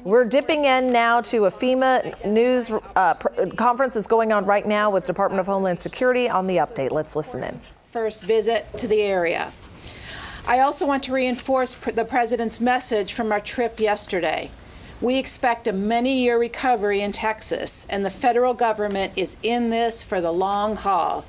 We're dipping in now to a FEMA news conference that's going on right now with Department of Homeland Security on the update. Let's listen in. First visit to the area. I also want to reinforce the President's message from our trip yesterday. We expect a many-year recovery in Texas, and the federal government is in this for the long haul.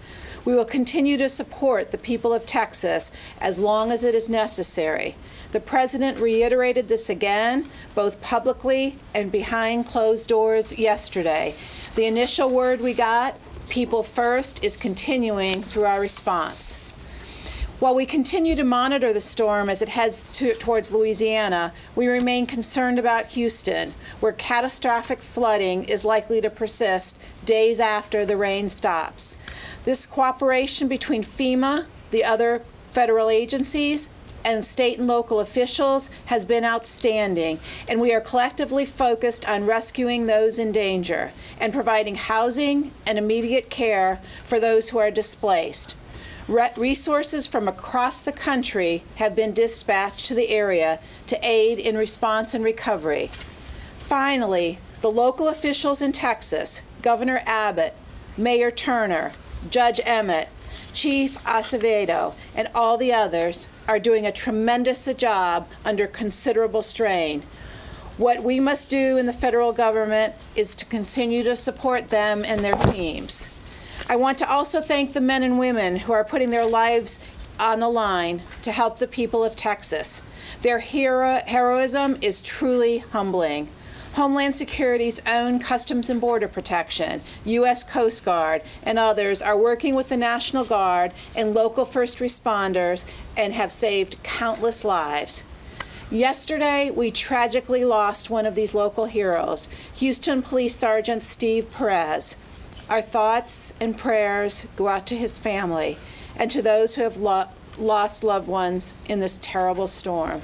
We will continue to support the people of Texas as long as it is necessary. The President reiterated this again, both publicly and behind closed doors yesterday. The initial word we got, people first, is continuing through our response. While we continue to monitor the storm as it heads towards Louisiana, we remain concerned about Houston, where catastrophic flooding is likely to persist days after the rain stops. This cooperation between FEMA, the other federal agencies, and state and local officials has been outstanding, and we are collectively focused on rescuing those in danger and providing housing and immediate care for those who are displaced. Resources from across the country have been dispatched to the area to aid in response and recovery. Finally, the local officials in Texas, Governor Abbott, Mayor Turner, Judge Emmett, Chief Acevedo, and all the others are doing a tremendous job under considerable strain. What we must do in the federal government is to continue to support them and their teams. I want to also thank the men and women who are putting their lives on the line to help the people of Texas. Their heroism is truly humbling. Homeland Security's own Customs and Border Protection, U.S. Coast Guard, and others are working with the National Guard and local first responders and have saved countless lives. Yesterday, we tragically lost one of these local heroes, Houston Police Sergeant Steve Perez. Our thoughts and prayers go out to his family and to those who have lost loved ones in this terrible storm.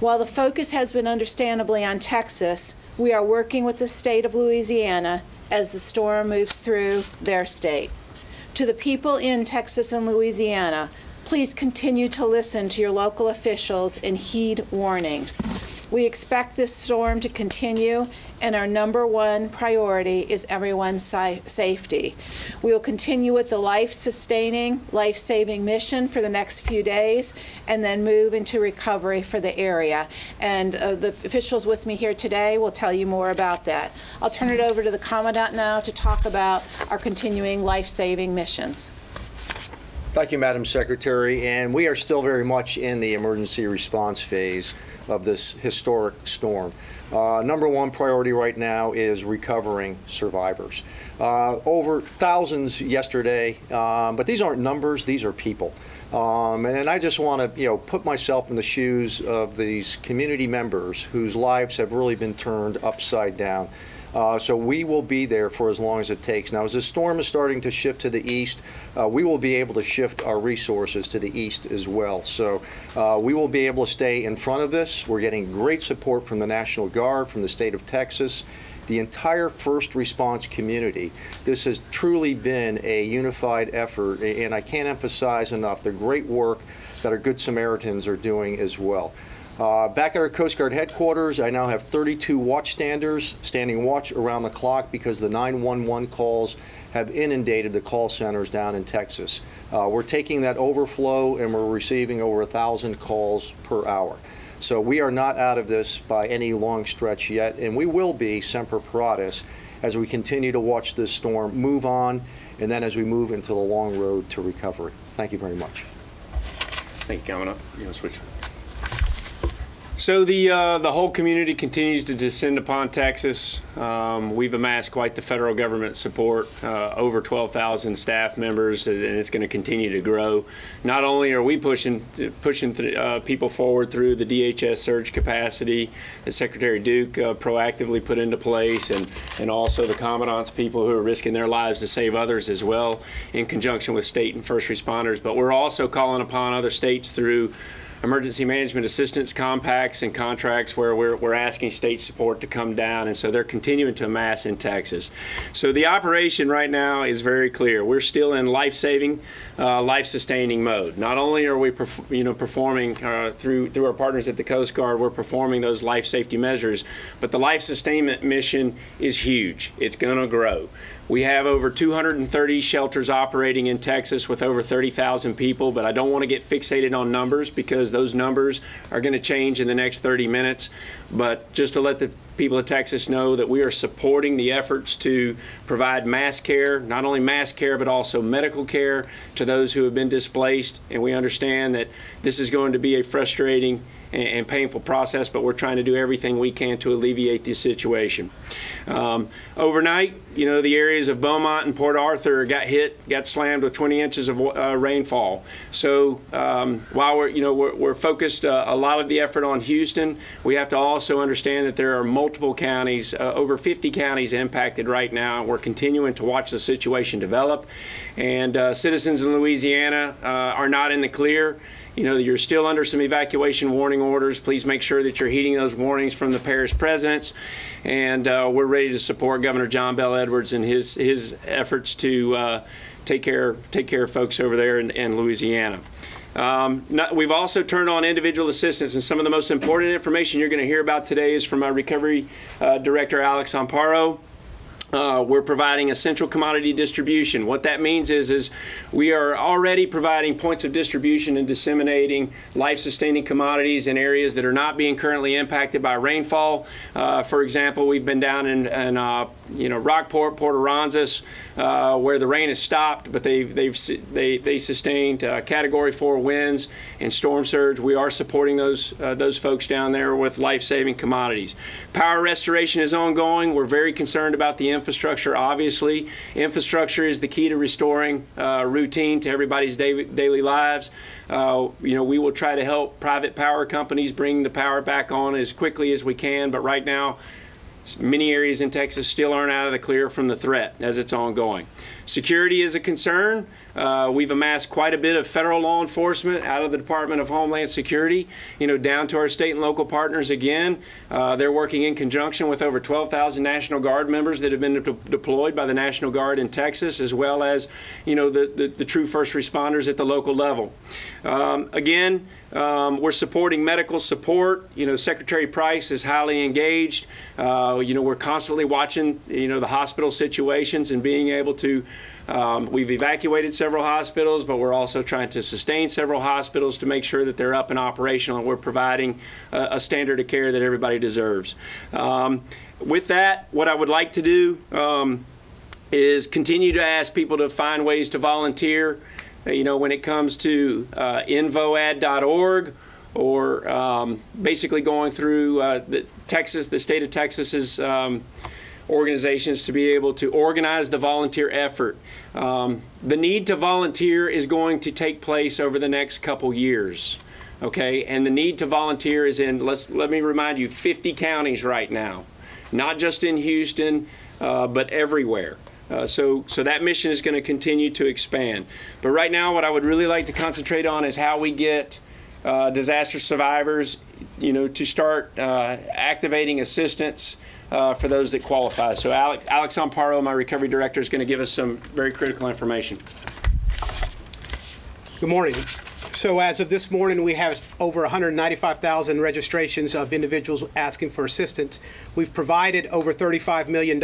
While the focus has been understandably on Texas, we are working with the state of Louisiana as the storm moves through their state. To the people in Texas and Louisiana, please continue to listen to your local officials and heed warnings. We expect this storm to continue, and our #1 priority is everyone's safety. We will continue with the life-sustaining, life-saving mission for the next few days, and then move into recovery for the area. And the officials with me here today will tell you more about that. I'll turn it over to the Commandant now to talk about our continuing life-saving missions. Thank you, Madam Secretary. And we are still very much in the emergency response phase of this historic storm. #1 priority right now is recovering survivors. Over thousands yesterday, but these aren't numbers, these are people. And I just want to, put myself in the shoes of these community members whose lives have really been turned upside down. So we will be there for as long as it takes. Now, as the storm is starting to shift to the east, we will be able to shift our resources to the east as well. So we will be able to stay in front of this. We're getting great support from the National Guard, from the state of Texas, the entire first response community. This has truly been a unified effort, and I can't emphasize enough the great work that our Good Samaritans are doing as well. Back at our Coast Guard headquarters, I now have 32 watchstanders standing watch around the clock because the 911 calls have inundated the call centers down in Texas. We're taking that overflow and we're receiving over 1,000 calls per hour. So we are not out of this by any long stretch yet, and we will be semper paratus as we continue to watch this storm move on, and then as we move into the long road to recovery. Thank you very much. Thank you, Commandant. You want to switch? So the whole community continues to descend upon Texas. We've amassed quite the federal government support, over 12,000 staff members, and it's going to continue to grow. Not only are we pushing people forward through the DHS surge capacity that Secretary Duke proactively put into place, and also the Commandant's people who are risking their lives to save others as well in conjunction with state and first responders, but we're also calling upon other states through emergency management assistance compacts and contracts where we're asking state support to come down, and so they're continuing to amass in Texas. So the operation right now is very clear. We're still in life-saving, life-sustaining mode. Not only are we performing through our partners at the Coast Guard, we're performing those life safety measures, but the life sustainment mission is huge. It's going to grow. We have over 230 shelters operating in Texas with over 30,000 people, but I don't want to get fixated on numbers because those numbers are going to change in the next 30 minutes. But just to let the people of Texas know that we are supporting the efforts to provide mass care, not only mass care, but also medical care to those who have been displaced. And we understand that this is going to be a frustrating and painful process, but we're trying to do everything we can to alleviate this situation. Overnight, the areas of Beaumont and Port Arthur got slammed with 20 inches of rainfall. So while we're focused a lot of the effort on Houston, we have to also understand that there are multiple counties, over 50 counties impacted right now. We're continuing to watch the situation develop, and citizens in Louisiana are not in the clear. You're still under some evacuation warning orders. Please make sure that you're heeding those warnings from the parish presidents. And we're ready to support Governor John Bell Edwards in his efforts to take care of folks over there in Louisiana. We've also turned on individual assistance, and some of the most important information you're going to hear about today is from our Recovery Director, Alex Amparo. We're providing essential commodity distribution. What that means is we are already providing points of distribution and disseminating life-sustaining commodities in areas that are not being currently impacted by rainfall. For example, we've been down in Rockport, Port Aransas, where the rain has stopped, but they sustained Category 4 winds and storm surge. We are supporting those folks down there with life-saving commodities. Power restoration is ongoing. We're very concerned about the infrastructure. Obviously, infrastructure is the key to restoring routine to everybody's daily lives. We will try to help private power companies bring the power back on as quickly as we can, but right now, many areas in Texas still aren't out of the clear from the threat as it's ongoing. Security is a concern. We've amassed quite a bit of federal law enforcement out of the Department of Homeland Security, down to our state and local partners again. They're working in conjunction with over 12,000 National Guard members that have been deployed by the National Guard in Texas, as well as, the true first responders at the local level. We're supporting medical support. Secretary Price is highly engaged. We're constantly watching, the hospital situations and being able to, we've evacuated several hospitals, but we're also trying to sustain several hospitals to make sure that they're up and operational, and we're providing a standard of care that everybody deserves. With that, what I would like to do is continue to ask people to find ways to volunteer. When it comes to invoad.org, or basically going through the state of Texas's organizations to be able to organize the volunteer effort. The need to volunteer is going to take place over the next couple years. Okay, and the need to volunteer is in, let me remind you, 50 counties right now, not just in Houston, but everywhere. So that mission is going to continue to expand. But right now, what I would really like to concentrate on is how we get disaster survivors, to start activating assistance for those that qualify. So Alex Amparo, my recovery director, is going to give us some very critical information. Good morning. So as of this morning, we have over 195,000 registrations of individuals asking for assistance. We've provided over $35 million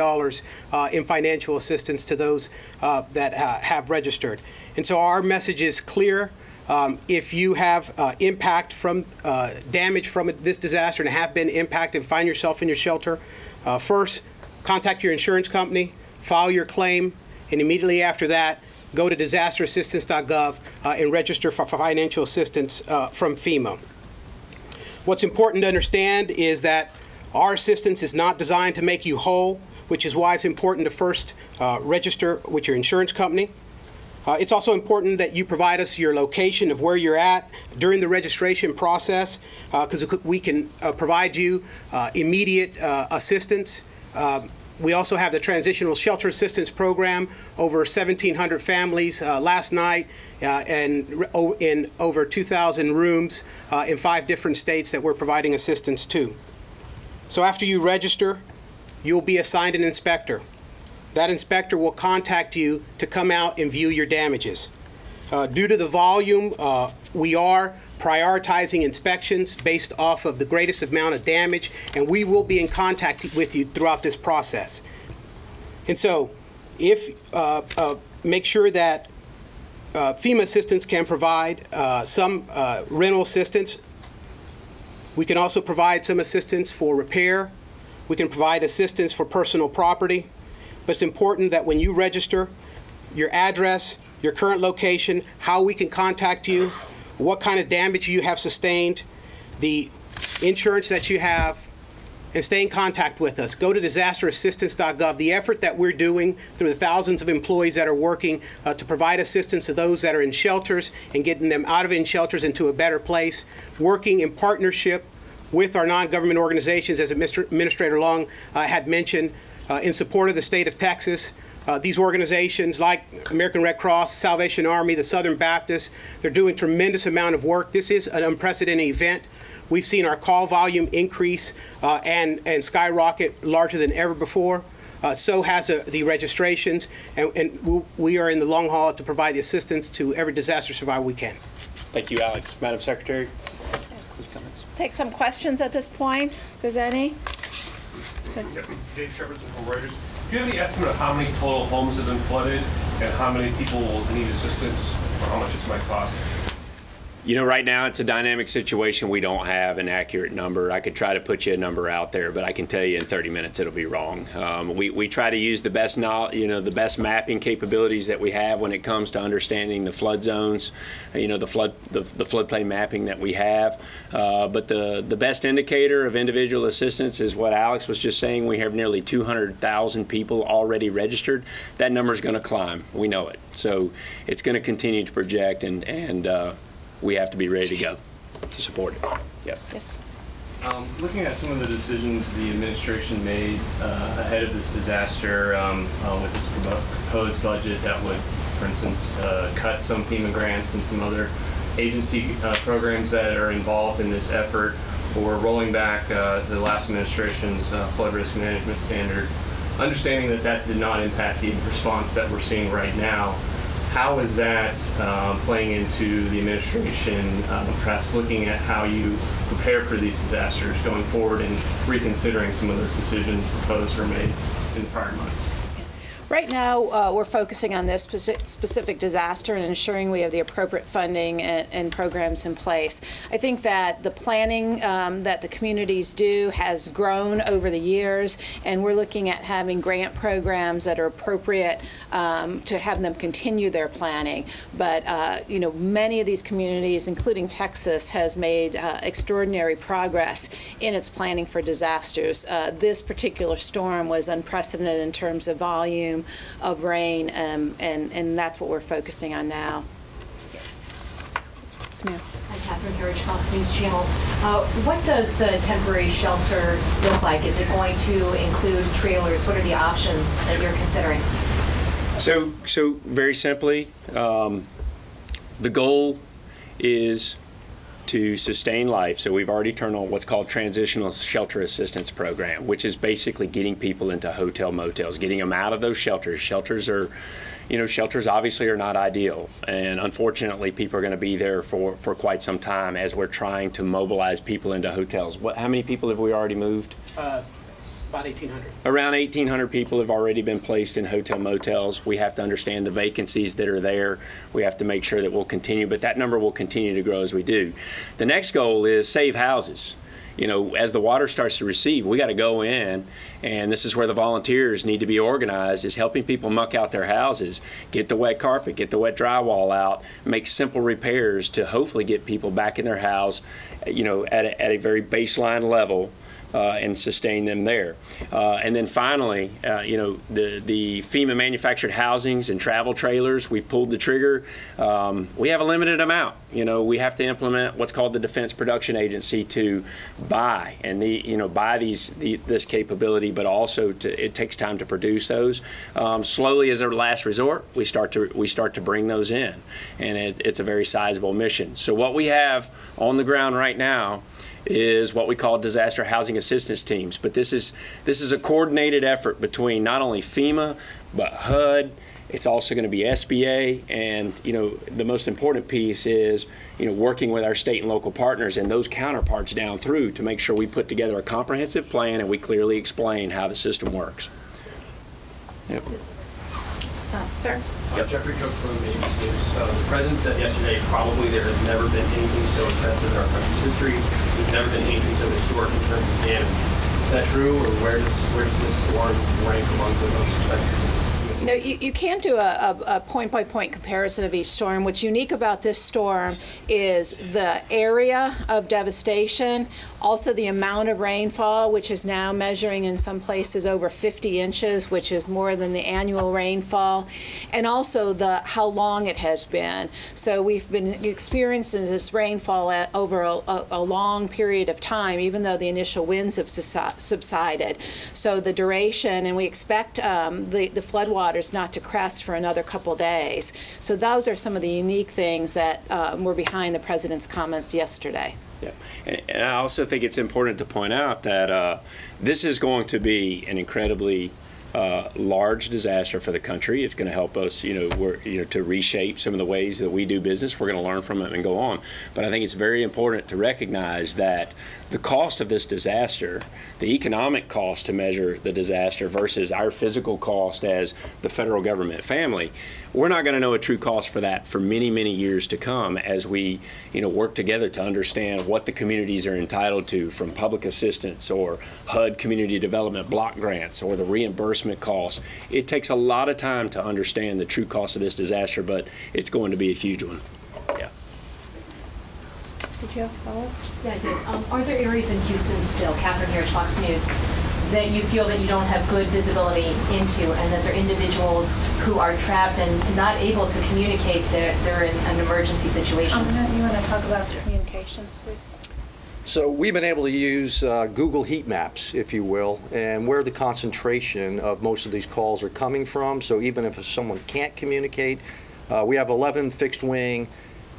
in financial assistance to those that have registered. And so our message is clear. If you have impact from damage from this disaster and have been impacted, find yourself in your shelter, first contact your insurance company, file your claim, and immediately after that, go to disasterassistance.gov and register for financial assistance from FEMA. What's important to understand is that our assistance is not designed to make you whole, which is why it's important to first register with your insurance company. It's also important that you provide us your location of where you're at during the registration process, because we can provide you immediate assistance. We also have the Transitional Shelter Assistance Program, over 1,700 families last night, and in over 2,000 rooms in 5 different states that we're providing assistance to. So after you register, you'll be assigned an inspector. That inspector will contact you to come out and view your damages. Due to the volume, we are prioritizing inspections based off of the greatest amount of damage, and we will be in contact with you throughout this process. And so, make sure that FEMA assistance can provide some rental assistance. We can also provide some assistance for repair. We can provide assistance for personal property. But it's important that when you register, your address, your current location, how we can contact you, what kind of damage you have sustained, the insurance that you have, and stay in contact with us. Go to disasterassistance.gov. The effort that we're doing through the thousands of employees that are working to provide assistance to those that are in shelters and getting them out of in shelters into a better place, working in partnership with our non-government organizations, as Administrator Long had mentioned, in support of the state of Texas. These organizations like American Red Cross, Salvation Army, the Southern Baptists, they're doing a tremendous amount of work. This is an unprecedented event. We've seen our call volume increase and skyrocket larger than ever before. So has the registrations, and we are in the long haul to provide the assistance to every disaster survivor we can. Thank you, Alex. Madam Secretary. Take some questions at this point, if there's any. Dave Shepherdson from Reuters. Do you have any estimate of how many total homes have been flooded and how many people will need assistance or how much this might cost? You know, right now it's a dynamic situation. We don't have an accurate number. I could try to put you a number out there, but I can tell you in 30 minutes it'll be wrong. We try to use the best knowledge, the best mapping capabilities that we have when it comes to understanding the flood zones, the floodplain mapping that we have. But the best indicator of individual assistance is what Alex was just saying. We have nearly 200,000 people already registered. That number is going to climb. We know it. So it's going to continue to project, and we have to be ready to go to support it. Yep. Yes. Looking at some of the decisions the administration made ahead of this disaster with its proposed budget that would, for instance, cut some FEMA grants and some other agency programs that are involved in this effort, or rolling back the last administration's flood risk management standard, understanding that that did not impact the response that we're seeing right now. How is that playing into the administration, perhaps looking at how you prepare for these disasters going forward and reconsidering some of those decisions proposed or made in prior months? Right now, we're focusing on this specific disaster and ensuring we have the appropriate funding and programs in place. I think that the planning that the communities do has grown over the years, and we're looking at having grant programs that are appropriate to have them continue their planning. But many of these communities, including Texas, has made extraordinary progress in its planning for disasters. This particular storm was unprecedented in terms of volume of rain, and that's what we're focusing on now. Smith. Hi, Catherine Harridge, Fox News Channel. What does the temporary shelter look like? Is it going to include trailers? What are the options that you're considering? So very simply, the goal is to sustain life. So we've already turned on what's called Transitional Shelter Assistance Program, which is basically getting people into hotel motels, getting them out of those shelters. Shelters obviously are not ideal, and unfortunately people are going to be there for quite some time as we're trying to mobilize people into hotels. How many people have we already moved? About 1,800. Around 1,800 people have already been placed in hotel motels. We have to understand the vacancies that are there. We have to make sure that we'll continue, but that number will continue to grow as we do. The next goal is save houses. As the water starts to recede, we got to go in, and this is where the volunteers need to be organized, is helping people muck out their houses, get the wet carpet, get the wet drywall out, make simple repairs to hopefully get people back in their house, at a very baseline level, and sustain them there. And then finally, you know, the FEMA manufactured housings and travel trailers, we've pulled the trigger. We have a limited amount. You know, we have to implement what's called the Defense Production Agency to buy and buy this capability, but also it takes time to produce those. Slowly, as a last resort, we start to bring those in, and it's a very sizable mission. So what we have on the ground right now is what we call disaster housing assistance teams. But this is a coordinated effort between not only FEMA but HUD. It's also going to be SBA, and you know, the most important piece is, you know, working with our state and local partners and those counterparts down through to make sure we put together a comprehensive plan and we clearly explain how the system works. Yep. Sir? Jeffrey Cook from ABC News. The President said yesterday probably there has never been anything so expensive in our country's history. There's never been anything so historic in terms of damage. Is that true, or where does this storm rank among the most expensive? You know, you can't do a point-by-point comparison of each storm. What's unique about this storm is the area of devastation, also the amount of rainfall, which is now measuring in some places over 50 inches, which is more than the annual rainfall, and also how long it has been. So we've been experiencing this rainfall over a long period of time, even though the initial winds have subsided. So the duration, and we expect the floodwaters not to crest for another couple days. So those are some of the unique things that were behind the President's comments yesterday. Yeah, and I also think it's important to point out that this is going to be an incredibly large disaster for the country. It's going to help us, to reshape some of the ways that we do business. We're going to learn from it and go on. But I think it's very important to recognize that the cost of this disaster, the economic cost to measure the disaster versus our physical cost as the federal government family, we're not going to know a true cost for that for many, many years to come as we, work together to understand what the communities are entitled to from public assistance or HUD community development block grants or the reimbursement costs. It takes a lot of time to understand the true cost of this disaster, but it's going to be a huge one. Yeah. Did you have a follow-up? Yeah, I did. Are there areas in Houston still, Catherine Harris, Fox News, that you feel that you don't have good visibility into, and that there are individuals who are trapped and not able to communicate they're in an emergency situation? You want to talk about communications, please? So we've been able to use Google heat maps, if you will, and where the concentration of most of these calls are coming from. So even if someone can't communicate, we have 11 fixed-wing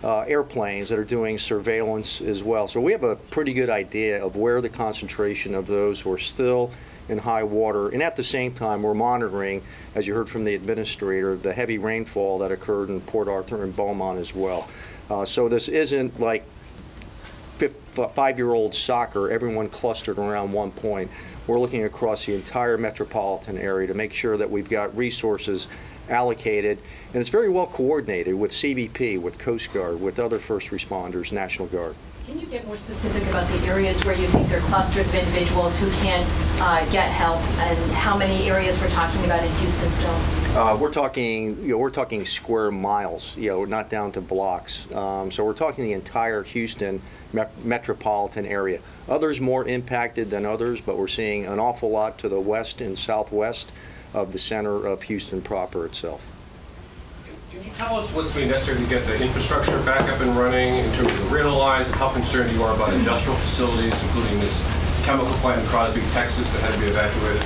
airplanes that are doing surveillance as well. So we have a pretty good idea of where the concentration of those who are still in high water. And at the same time, we're monitoring, as you heard from the administrator, the heavy rainfall that occurred in Port Arthur and Beaumont as well. So this isn't like five-year-old soccer, everyone clustered around one point. We're looking across the entire metropolitan area to make sure that we've got resources allocated, and it's very well coordinated with CBP, with Coast Guard, with other first responders, National Guard. Can you get more specific about the areas where you think there are clusters of individuals who can't get help, and how many areas we're talking about in Houston still? We're talking square miles, not down to blocks. So we're talking the entire Houston metropolitan area. Others more impacted than others, but we're seeing an awful lot to the west and southwest of the center of Houston proper itself. Can you tell us what's being necessary to get the infrastructure back up and running in terms of the rail lines, and how concerned you are about industrial facilities, including this chemical plant in Crosby, Texas, that had to be evacuated?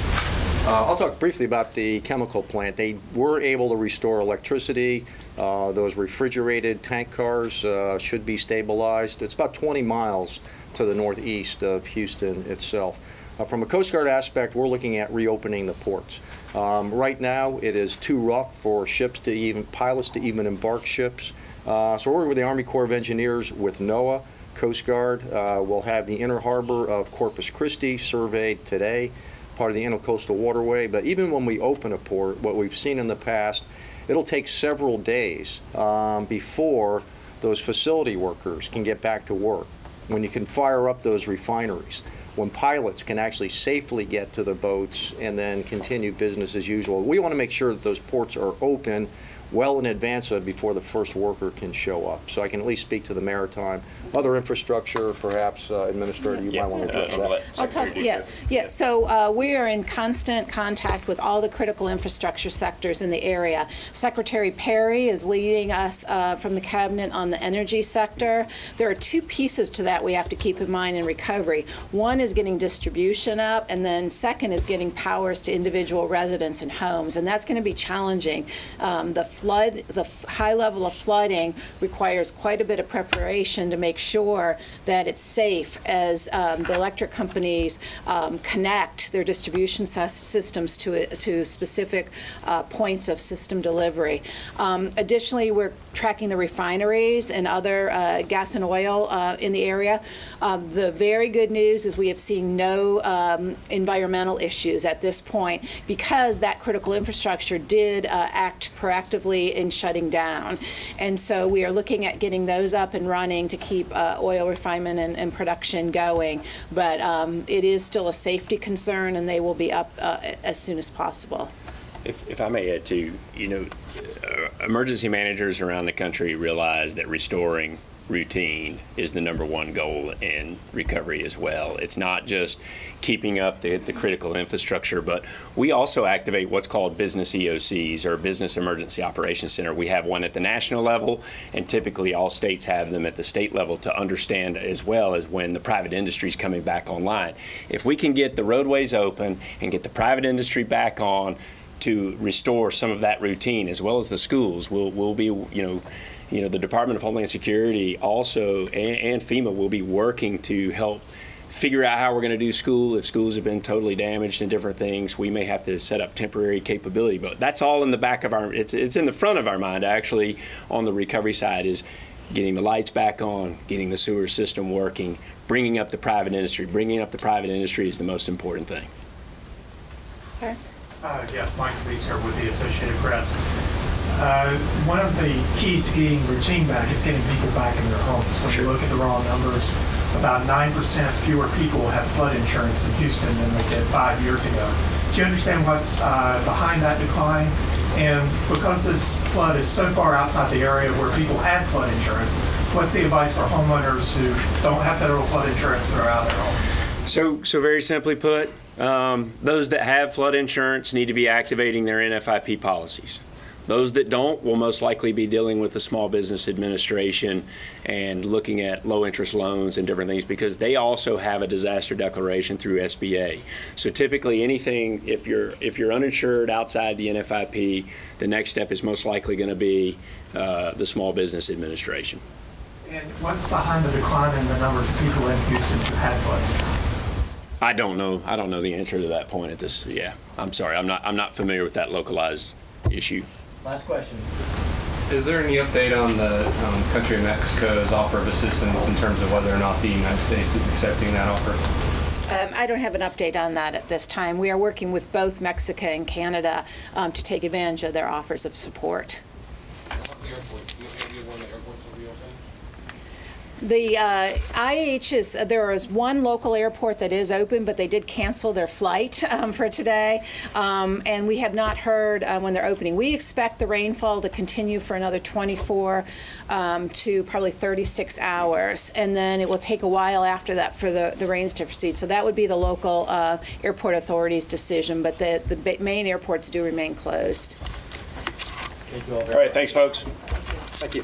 I'll talk briefly about the chemical plant. They were able to restore electricity. Those refrigerated tank cars should be stabilized. It's about 20 miles to the northeast of Houston itself. From a Coast Guard aspect, we're looking at reopening the ports. Right now, it is too rough for pilots to even embark ships. So we're working with the Army Corps of Engineers, with NOAA, Coast Guard. We'll have the inner harbor of Corpus Christi surveyed today, part of the Intercoastal Waterway. But even when we open a port, what we've seen in the past, it'll take several days before those facility workers can get back to work, when you can fire up those refineries. when pilots can actually safely get to the boats and then continue business as usual. We want to make sure that those ports are open well in advance of before the first worker can show up. So I can at least speak to the maritime. Other infrastructure, perhaps, Administrator, you might want to address that. I'll talk, yeah. So we are in constant contact with all the critical infrastructure sectors in the area. Secretary Perry is leading us from the cabinet on the energy sector. There are two pieces to that we have to keep in mind in recovery. One is getting distribution up, and then second is getting powers to individual residents and homes, and that's going to be challenging. The high level of flooding requires quite a bit of preparation to make sure that it's safe as the electric companies connect their distribution systems to specific points of system delivery. Additionally, we're tracking the refineries and other gas and oil in the area. The very good news is we have seen no environmental issues at this point because that critical infrastructure did act proactively in shutting down. And so we are looking at getting those up and running to keep oil refinement and production going. But it is still a safety concern, and they will be up as soon as possible. If I may add too, emergency managers around the country realize that restoring routine is the #1 goal in recovery as well. It's not just keeping up the critical infrastructure, but we also activate what's called business EOCs, or Business Emergency Operations Center. We have one at the national level, and typically all states have them at the state level to understand as well as when the private industry is coming back online. If we can get the roadways open and get the private industry back on to restore some of that routine, as well as the schools, we'll be, the Department of Homeland Security also and FEMA will be working to help figure out how we're going to do school. If schools have been totally damaged and different things, we may have to set up temporary capability. But that's all in the back of our, it's in the front of our mind actually on the recovery side, is getting the lights back on, getting the sewer system working, bringing up the private industry. Bringing up the private industry is the most important thing. Sir? Yes, Mike Reeser with the Associated Press. One of the keys to getting routine back is getting people back in their homes. When you look at the raw numbers, about 9% fewer people have flood insurance in Houston than they did 5 years ago. Do you understand what's behind that decline? And because this flood is so far outside the area where people had flood insurance, what's the advice for homeowners who don't have federal flood insurance but are out of their homes? So very simply put, those that have flood insurance need to be activating their NFIP policies. Those that don't will most likely be dealing with the Small Business Administration and looking at low interest loans and different things, because they also have a disaster declaration through SBA. So typically anything, if you're uninsured outside the NFIP, the next step is most likely going to be the Small Business Administration. And what's behind the decline in the numbers of people in Houston who had flood insurance? I don't know. I don't know the answer to that point at this. Yeah, I'm sorry. I'm not familiar with that localized issue. Last question. Is there any update on the country of Mexico's offer of assistance in terms of whether or not the United States is accepting that offer? I don't have an update on that at this time. We are working with both Mexico and Canada to take advantage of their offers of support. The IH there is one local airport that is open, but they did cancel their flight for today, and we have not heard when they're opening. We expect the rainfall to continue for another 24 to probably 36 hours, and then it will take a while after that for the rains to proceed. So that would be the local airport authorities' decision, but the main airports do remain closed. Thank you all very much. All right, thanks, folks. Thank you.